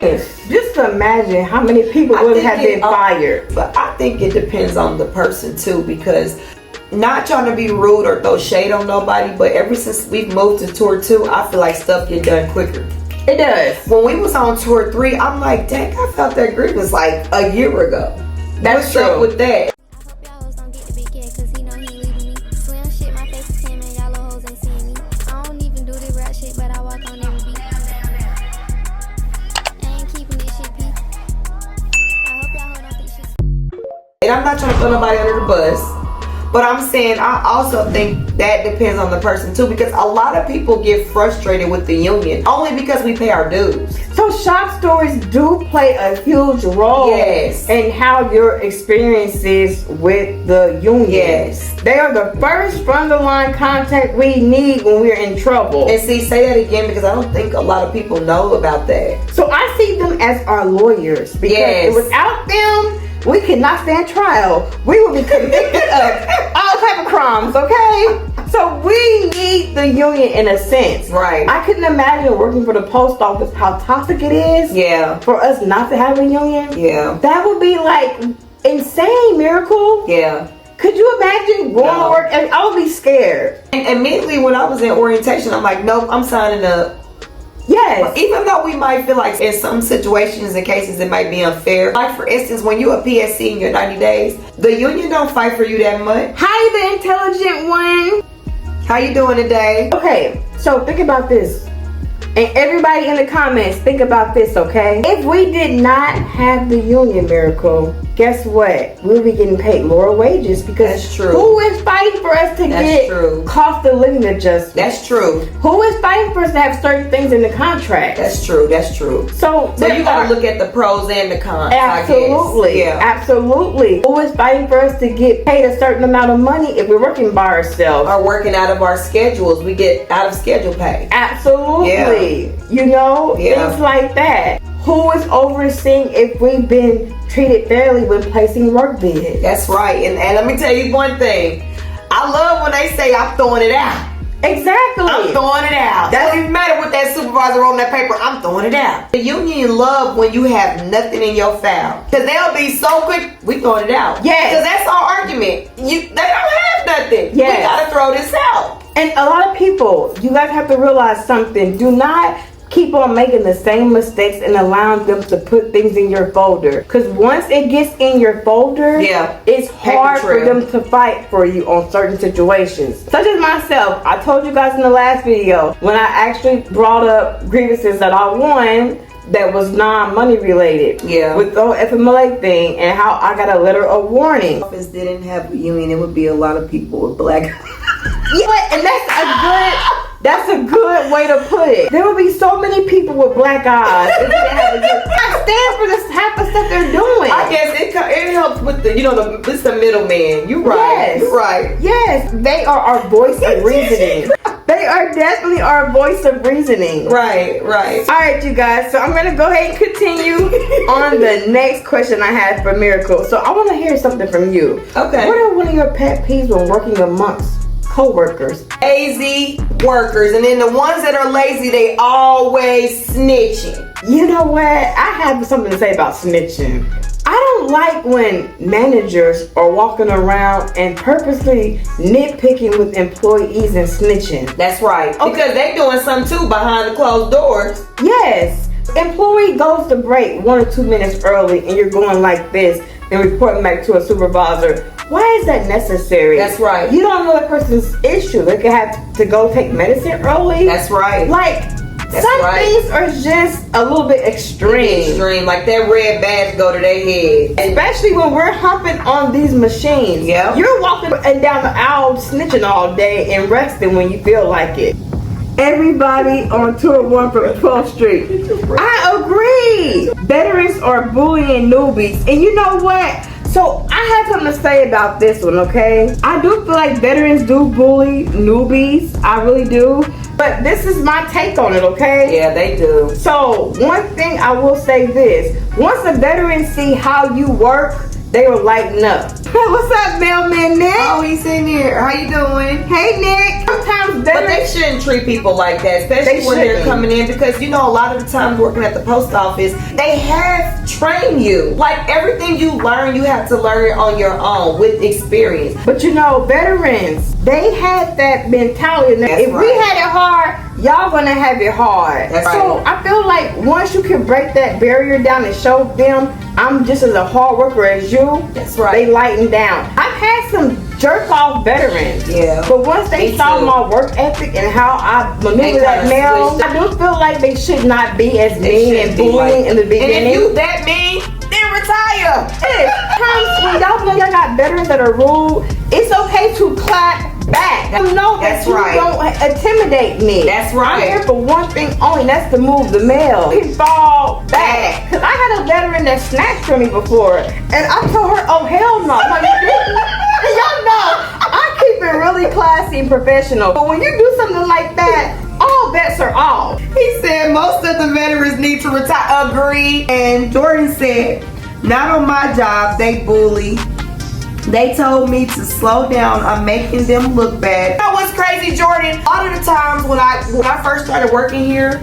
Just imagine how many people would have been fired. But I think it depends on the person too, because not trying to be rude or throw shade on nobody, but ever since we've moved to tour 2, I feel like stuff get done quicker. It does. When we was on tour 3, I'm like, dang, I felt that grievance like a year ago. That's true. What's up with that? And I'm not trying to throw nobody under the bus, but I'm saying I also think that depends on the person too, because a lot of people get frustrated with the union only because we pay our dues. So shop stories do play a huge role in how your experience is with the union. Yes. They are the first front of the line contact we need when we're in trouble. And see, say that again, because I don't think a lot of people know about that. So I see them as our lawyers, because without them, we cannot stand trial. We will be convicted of all type of crimes, okay? So we need the union in a sense. Right. I couldn't imagine working for the post office, how toxic it is. Yeah. For us not to have a union. Yeah. That would be like insane, Miracle. Yeah. Could you imagine going to work? And I would be scared. And immediately when I was in orientation, I'm like, nope, I'm signing up. Yes. Even though we might feel like in some situations and cases it might be unfair. Like for instance, when you're a PSC in your 90 days, the union don't fight for you that much. Hi, the intelligent one. How you doing today? Okay, so think about this. And everybody in the comments, think about this, okay? If we did not have the union, Miracle, guess what? We'll be getting paid lower wages, because that's true. Who is fighting for us to get cost of living adjustments? That's true. Who is fighting for us to have certain things in the contract? That's true. That's true. So you gotta look at the pros and the cons. Absolutely. Yeah. Absolutely. Who is fighting for us to get paid a certain amount of money if we're working by ourselves? Or working out of our schedules. We get out of schedule pay. Absolutely. Yeah. You know, things like that. Who is overseeing if we've been treated fairly when placing work bids? That's right. And let me tell you one thing. I love when they say I'm throwing it out. Exactly. I'm throwing it out. That don't even matter what that supervisor wrote on that paper. I'm throwing it out. The union love when you have nothing in your file, because they'll be so quick. We throwing it out. Yes. Because that's our argument. They don't have nothing. Yes. We gotta throw this out. And a lot of people, you guys have to realize something. Do not keep on making the same mistakes and allowing them to put things in your folder, because once it gets in your folder, it's hard for them to fight for you on certain situations. Such as myself, I told you guys in the last video when I actually brought up grievances that I won that was non-money related, with the whole FMLA thing, and how I got a letter of warning. If office didn't have a union, it would be a lot of people with black. And that's a good way to put it. There will be so many people with black eyes. I stand for this type of stuff they're doing. I guess it helps with the, it's the middleman. You're right. Yes. You're right. Yes, they are our voice of reasoning. They are definitely our voice of reasoning. Right, right. All right, you guys. So I'm going to go ahead and continue on the next question I have for Miracle. So I want to hear something from you. Okay. What are one of your pet peeves when working amongst co-workers? Lazy workers, and then the ones that are lazy, they always snitching. You know what? I have something to say about snitching. I don't like when managers are walking around and purposely nitpicking with employees and snitching. That's right. Okay. Because they doing something too behind the closed doors. Yes. Employee goes to break 1 or 2 minutes early and you're going like this and reporting back to a supervisor. Why is that necessary? That's right. You don't know the person's issue. They could have to go take medicine early. That's right. Like, some things are just a little bit extreme. Like that red badge go to their head. Especially when we're humping on these machines. Yeah. You're walking down the aisle snitching all day and resting when you feel like it. Everybody on tour 1 from 12th Street. I agree. Veterans are bullying newbies. And you know what? So I have something to say about this one, okay? I do feel like veterans do bully newbies. I really do. But this is my take on it, okay? Yeah, they do. So one thing I will say this. Once a veteran see how you work, they were lighting up. What's up, mailman Nick? Oh, he's in here. How you doing? Hey, Nick. Sometimes But they shouldn't treat people like that, especially when they're coming in, because you know a lot of the times working at the post office, they have trained you. Like everything you learn, you have to learn it on your own with experience. But you know, veterans, they had that mentality. If we had it hard, y'all gonna have it hard. So I feel like once you can break that barrier down and show them I'm just as a hard worker as you, they lighten down. I've had some jerk off veterans, but once they saw my work ethic and how I maneuver that mail, I do feel like they should not be as mean and bullying in the beginning. And if you that mean, then retire. When y'all know y'all got veterans that are rude, it's okay to clap back. You know that you don't intimidate me. That's right. I'm here for one thing only, and that's to move the mail. You fall back. Because I had a veteran that snatched from me before, and I told her, oh, hell no. Like, y'all know, I keep it really classy and professional. But when you do something like that, all bets are off. He said most of the veterans need to retire. Agree. And Jordan said, not on my job, they bully. They told me to slow down. I'm making them look bad. You know what's crazy, Jordan? A lot of the times when I first started working here,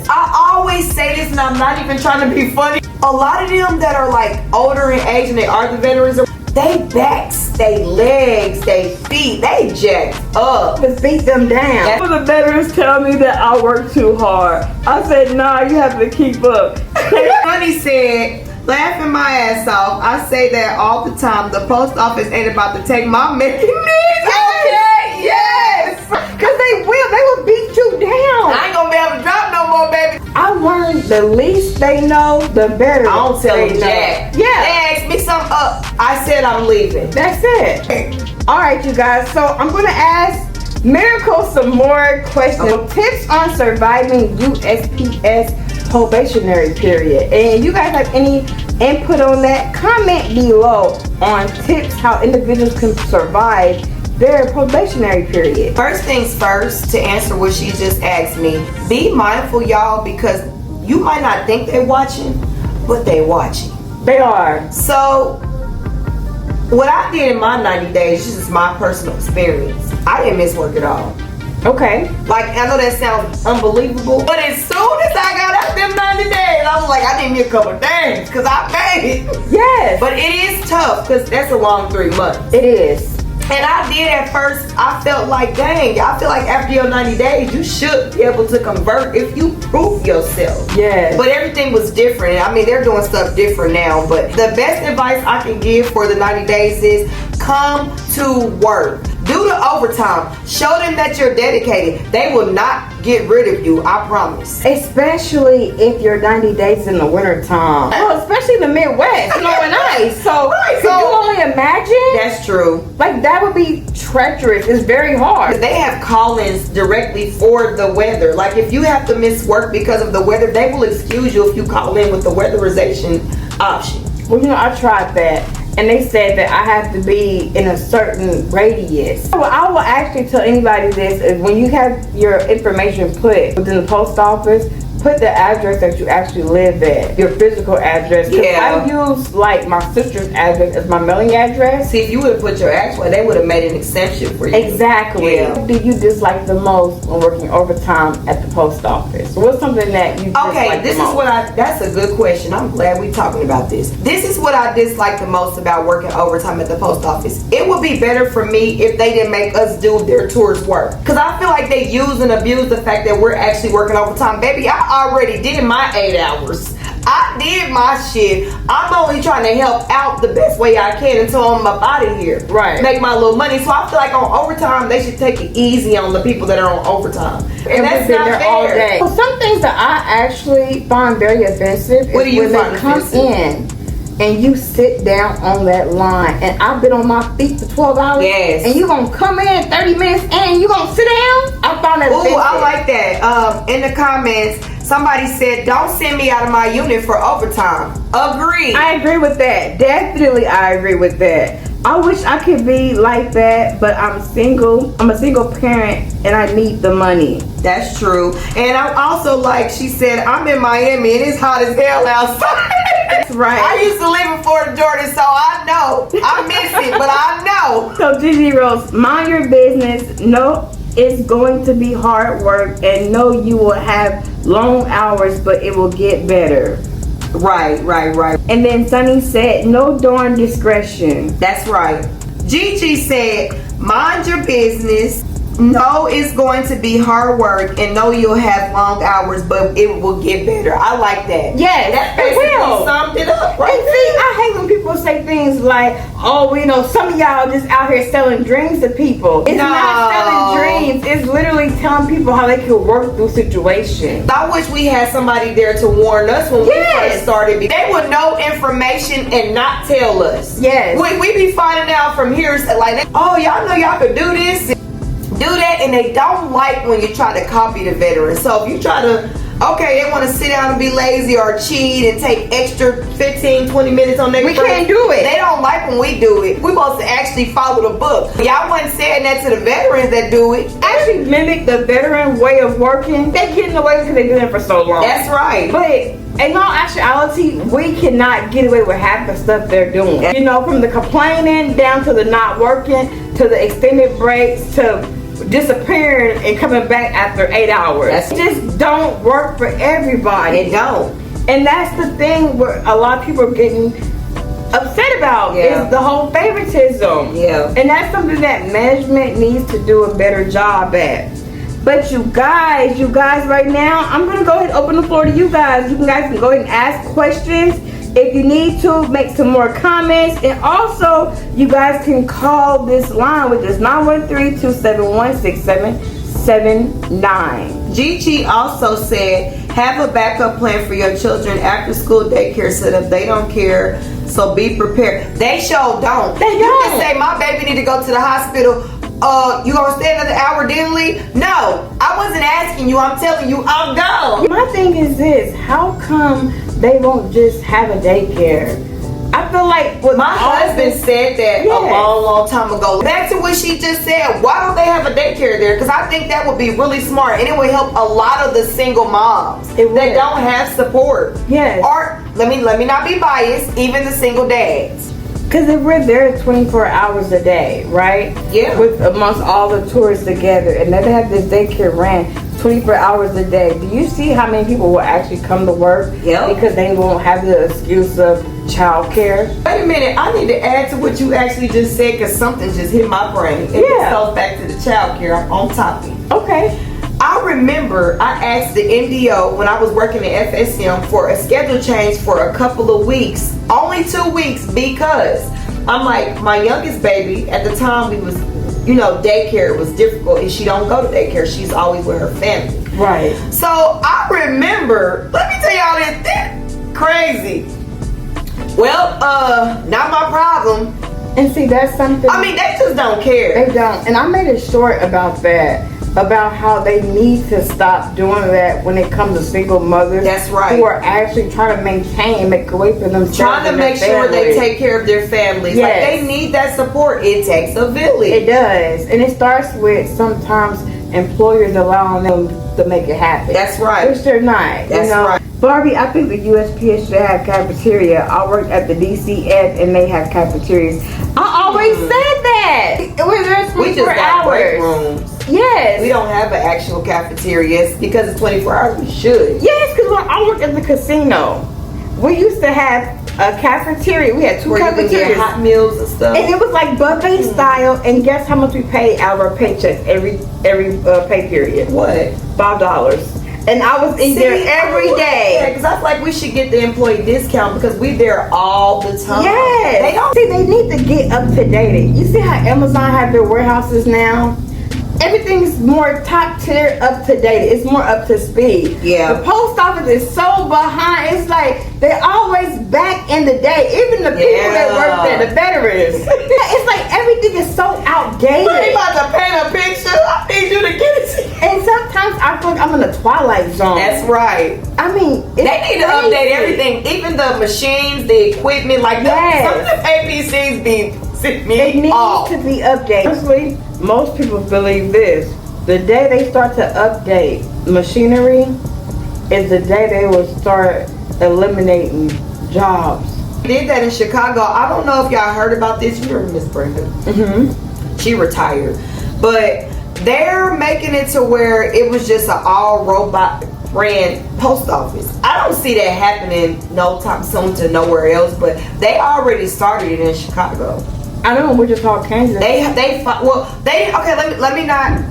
I always say this, and I'm not even trying to be funny. A lot of them that are like older in age and they are the veterans, they backs, they legs, they feet, they jacked up. Just beat them down. When the veterans tell me that I work too hard, I said, nah, you have to keep up. Honey said, laughing my ass off, I say that all the time. The post office ain't about to take my making needs. Okay, yes. Because they will beat you down. I ain't gonna be able to drop no more, baby. I learned the least they know, the better. I don't tell them jack. Yeah. They asked me something up. I said I'm leaving. That's it. All right, you guys. So I'm gonna ask Miracle some more questions. Tips on surviving USPS probationary period. And you guys have any input on that? Comment below on tips how individuals can survive their probationary period. First things first, to answer what she just asked me, be mindful, y'all, because you might not think they're watching, but they're watching. They are. So what I did in my 90 days, this is my personal experience, I didn't miss work at all. Okay. Like, I know that sounds unbelievable, but as soon as I got out them 90 days, I was like, I need me a couple of days, because I made it. Yes. But it is tough, because that's a long 3 months. It is. And I did at first, I felt like, dang, I feel like after your 90 days, you should be able to convert if you prove yourself. Yes. But everything was different. I mean, they're doing stuff different now. But the best advice I can give for the 90 days is come to work. Do the overtime. Show them that you're dedicated. They will not get rid of you, I promise. Especially if you're 90 days in the winter time. Well, especially the Midwest, snow and ice. So, could you only imagine? That's true. Like, that would be treacherous. It's very hard. They have call-ins directly for the weather. Like, if you have to miss work because of the weather, they will excuse you if you call in with the weatherization option. Well, you know, I tried that. And they said that I have to be in a certain radius. Well, I will actually tell anybody this, is when you have your information put within the post office, put the address that you actually live at, your physical address. I use like my sister's address as my mailing address. See, if you would have put your actual, they would have made an exception for you. Exactly. Yeah. What do you dislike the most when working overtime at the post office? What's something that you dislike the most? Okay, this is what that's a good question. I'm glad we're talking about this. This is what I dislike the most about working overtime at the post office. It would be better for me if they didn't make us do their tours work. Because I feel like they use and abuse the fact that we're actually working overtime. Baby, I already did my 8 hours. I did my shit. I'm only trying to help out the best way I can until I'm up out of here. Right. Make my little money. So I feel like on overtime, they should take it easy on the people that are on overtime. And that's not fair. All day. Well, some things that I actually find very offensive is when they come in and you sit down on that line, and I've been on my feet for 12 hours. Yes. And you gonna come in 30 minutes and you gonna sit down? I found that offensive. Ooh, I like that. In the comments, somebody said, don't send me out of my unit for overtime. Agree. I agree with that. Definitely, I agree with that. I wish I could be like that, but I'm single. I'm a single parent, and I need the money. That's true. And I'm also like, she said, I'm in Miami, and it's hot as hell outside. That's right. I used to live in Florida, Jordan, so I know. I miss it, but I know. So Gigi Rose, mind your business. No, it's going to be hard work, and no, you will have long hours, but it will get better. Right. And then Sunny said, no darn discretion. That's right. Gigi said, mind your business. No, it's going to be hard work, and no, you'll have long hours, but it will get better. I like that. Yes, that basically summed it up. Right. And see, I hate when people say things like, "Oh, you know, some of y'all just out here selling dreams to people." It's not selling dreams. It's literally telling people how they can work through situations. I wish we had somebody there to warn us when we first started. They would know information and not tell us. Yes. We be finding out from here, like, oh, y'all know y'all could do this. Do that, and they don't like when you try to copy the veterans. So if you try to, okay, they want to sit down and be lazy or cheat and take extra 15, 20 minutes on their break. We can't do it. They don't like when we do it. We're supposed to actually follow the book. Y'all wasn't saying that to the veterans that do it. Actually mimic the veteran way of working. They getting away because they've been there for so long. That's right. But in all actuality, we cannot get away with half the stuff they're doing. You know, from the complaining down to the not working, to the extended breaks, to disappearing and coming back after 8 hours. It just don't work for everybody. It don't. And that's the thing where a lot of people are getting upset about is the whole favoritism. Yeah. And that's something that management needs to do a better job at. But you guys right now, I'm gonna go ahead and open the floor to you guys. You guys can go ahead and ask questions. If you need to, make some more comments. And also, you guys can call this line, which is 913-271-6779. Gigi also said, have a backup plan for your children after school daycare setup. They don't care, so be prepared. They sure don't. They don't. You can say, my baby need to go to the hospital. You gonna stay another hour, then leave? No, I wasn't asking you. I'm telling you, I'm gone. My thing is this: how come they won't just have a daycare? I feel like my husband said that a long time ago. Back to what she just said. Why don't they have a daycare there? Because I think that would be really smart, and it would help a lot of the single moms that don't have support. Yes. Or let me not be biased. Even the single dads. Because if we're there 24 hours a day, right? Yeah. With amongst all the tourists together, and then they have this daycare ran 24 hours a day. Do you see how many people will actually come to work? Yeah. Because they won't have the excuse of child care. Wait a minute, I need to add to what you actually just said because something just hit my brain. It goes back to the child care. I'm on topic. Okay. I remember I asked the MDO when I was working at FSM for a schedule change for a couple of weeks. Only 2 weeks, because I'm like, my youngest baby, at the time we was, daycare was difficult and she don't go to daycare. She's always with her family. Right. So I remember, let me tell y'all this, crazy. Well, not my problem. And see, that's something. I mean, they just don't care. They don't. And I made a short about that. About how they need to stop doing that when it comes to single mothers. That's right. Who are actually trying to maintain and make a way for themselves. Trying to make sure they take care of their families. Yes. Like, they need that support. It takes a village. It does. And it starts with sometimes employers allowing them to make it happen. That's right. Which they're not. That's right. Barbie, I think the USPS should have cafeteria. I worked at the DCF and they have cafeterias. I always said that. It was there 24 we just got break hours. rooms. Yes. We don't have an actual cafeteria. Because it's 24 hours, we should. Yes, because when I worked at the casino, we used to have a cafeteria. We had two cafeterias. You can get hot meals and stuff. And it was like buffet style. And guess how much we paid out of our paychecks every pay period? What? $5. And I was in there every day. Because I feel like we should get the employee discount because we're there all the time. Yes. They don't. See, they need to get up to date. You see how Amazon have their warehouses now? Everything's more top tier, up to date. It's more up to speed. Yeah. The post office is so behind. It's like they're always back in the day. Even the people that work there, the veterans. It's like everything is so outdated. They about to paint a picture. I need you to get it. And sometimes I feel like I'm in a twilight zone. That's right. I mean, they need to update everything, even the machines, the equipment, like some of the APCs be sitting me off. It needs to be updated. Honestly, most people believe this: the day they start to update machinery is the day they will start eliminating jobs. Did that in Chicago. I don't know if y'all heard about this. You remember Miss Brenda? Mm-hmm. She retired, but they're making it to where it was just an all robot ran post office. I don't see that happening no time soon to nowhere else, but they already started it in Chicago. I know in Wichita, Kansas. Let me not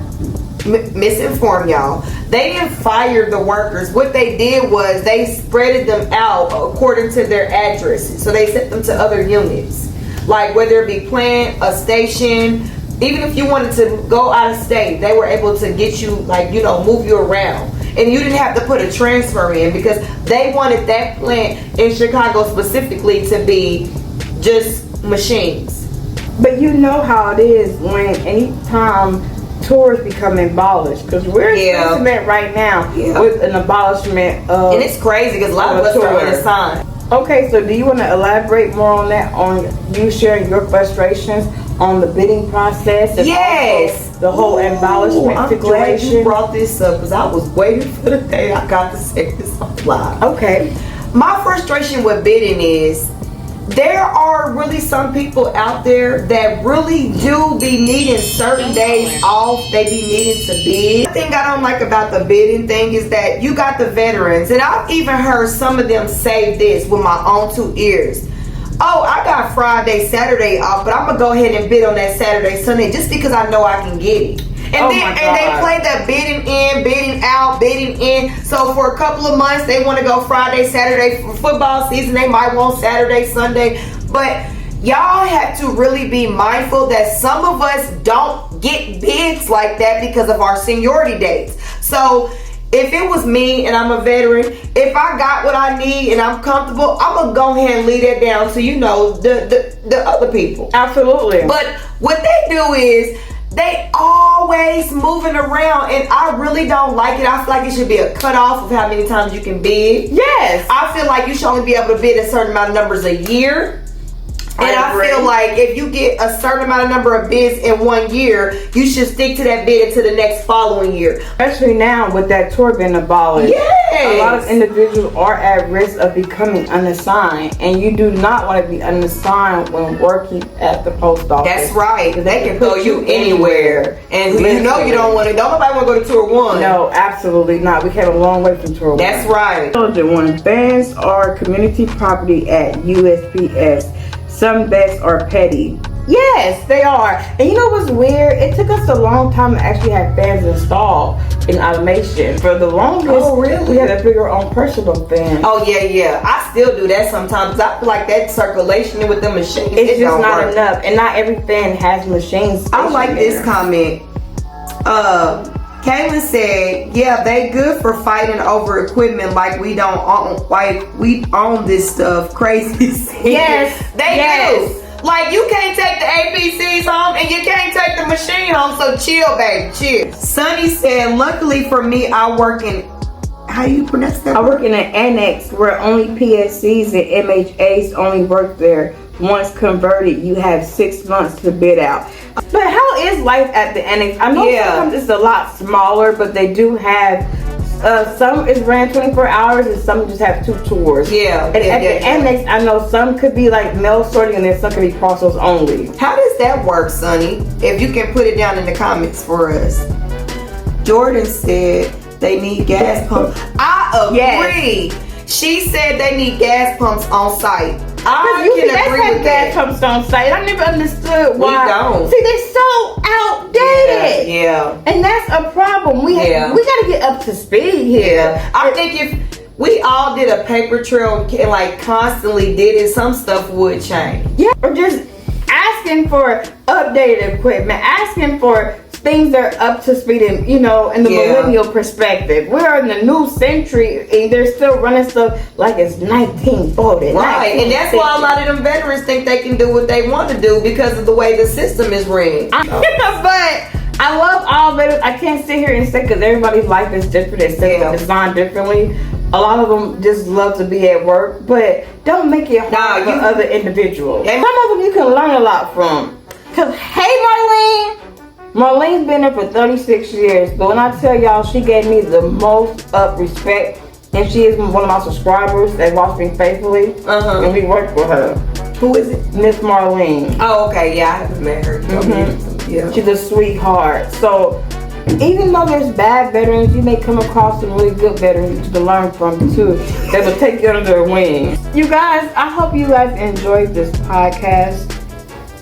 misinform y'all. They didn't fire the workers. What they did was they spreaded them out according to their addresses. So they sent them to other units, like whether it be plant, a station. Even if you wanted to go out of state, they were able to get you, like, you know, move you around. And you didn't have to put a transfer in because they wanted that plant in Chicago specifically to be just machines. But you know how it is when anytime tours become abolished, because we're experiencing it right now with an abolishment of. And it's crazy because a lot of us are unassigned. Okay, so do you want to elaborate more on that, on you sharing your frustrations on the bidding process? And yes, the whole abolishment situation. Glad you brought this up because I was waiting for the day I got to say this on live. Okay, my frustration with bidding is there are really some people out there that really do be needing certain days off. They be needing to bid. The thing I don't like about the bidding thing is that you got the veterans, and I've even heard some of them say this with my own two ears. Oh, I got Friday, Saturday off, but I'm gonna go ahead and bid on that Saturday, Sunday just because I know I can get it. And they play that bidding in, bidding out, bidding in. So for a couple of months, they want to go Friday, Saturday. For football season, they might want Saturday, Sunday. But y'all have to really be mindful that some of us don't get bids like that because of our seniority dates. So if it was me and I'm a veteran, if I got what I need and I'm comfortable, I'm going to go ahead and leave that down to, you know, the other people. Absolutely. But what they do is they always moving around, and I really don't like it. I feel like it should be a cutoff of how many times you can bid. Yes. I feel like you should only be able to bid a certain amount of numbers a year. And I feel like if you get a certain amount of number of bids in 1 year, you should stick to that bid until the next following year. Especially now with that tour being abolished. Yes. A lot of individuals are at risk of becoming unassigned, and you do not want to be unassigned when working at the post office. That's right. They can throw you anywhere. And you know you don't want to. Don't nobody want to go to tour 1. No, absolutely not. We came a long way from tour 1. That's right. When vans are community property at USPS, some vets are petty. Yes, they are. And you know what's weird? It took us a long time to actually have fans installed in automation. For the longest, we had to figure our own personal fan. Oh, yeah. I still do that sometimes. I feel like that circulation with the machines, it's just not enough. And not every fan has machines. I like this comment. Kaylin said, yeah, they good for fighting over equipment like we don't own, like we own this stuff. Crazy. Yes, they do. Like, you can't take the APCs home and you can't take the machine home, so chill, baby, chill. Sunny said, luckily for me, I work in, how do you pronounce that? I work in an annex where only PSCs and MHAs only work there. Once converted, you have 6 months to bid out. But how is life at the annex? I know sometimes it's a lot smaller, but they do have some is ran 24 hours and some just have 2 tours. At the annex, I know some could be like mail sorting and then some could be parcels only. How does that work, Sonny? If you can put it down in the comments for us. Jordan said they need gas pumps. I agree. Yes. She said they need gas pumps on site. I can agree with that. Gas pumps on site. I never understood why. We don't. See, they're so outdated. Yeah. And that's a problem. We gotta get up to speed here. Yeah. I think if we all did a paper trail and like constantly did it, some stuff would change. Yeah. Or just asking for updated equipment, asking for things that are up to speed in, you know, in the millennial perspective. We're in the new century and they're still running stuff like it's 1940. Right, and that's why a lot of them veterans think they can do what they want to do because of the way the system is ran. But I love all veterans. I can't sit here and say because everybody's life is different, it's designed differently. A lot of them just love to be at work, but don't make it hard for other individuals. Some of them you can learn a lot from. Because, hey, Marlene's been there for 36 years, but when I tell y'all, she gave me the most respect and she is one of my subscribers that watch me faithfully. And we work with her. Who is it? Miss Marlene. Oh, okay. Yeah, I haven't met her. Yeah. She's a sweetheart. So even though there's bad veterans, you may come across some really good veterans to learn from too, that will take you under their wing. You guys, I hope you guys enjoyed this podcast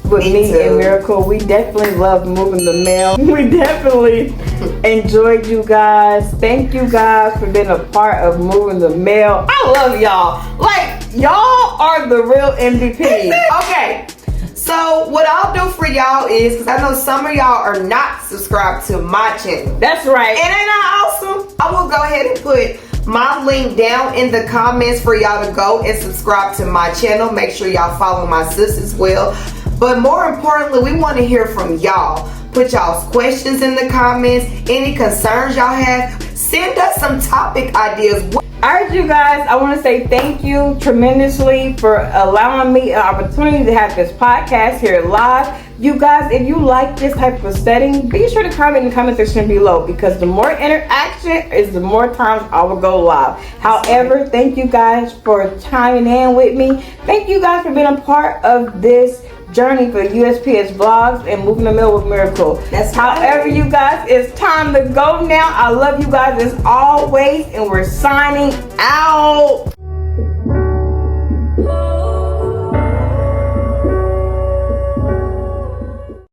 with me and Miracle. We definitely love Moving the Mail. We definitely enjoyed you guys. Thank you guys for being a part of Moving the Mail. I love y'all. Like, y'all are the real MVP. Okay. So what I'll do for y'all is, because I know some of y'all are not subscribed to my channel. That's right. And ain't that awesome? I will go ahead and put my link down in the comments for y'all to go and subscribe to my channel. Make sure y'all follow my sis as well. But more importantly, we want to hear from y'all. Put y'all's questions in the comments. Any concerns y'all have, send us some topic ideas. Alright, you guys, I want to say thank you tremendously for allowing me an opportunity to have this podcast here live. You guys, if you like this type of setting, be sure to comment in the comment section below, because the more interaction is the more times I will go live. However, thank you guys for chiming in with me. Thank you guys for being a part of this journey for USPS vlogs and Moving the Mail with Miracle. That's However, you guys, it's time to go now. I love you guys as always, and we're signing out.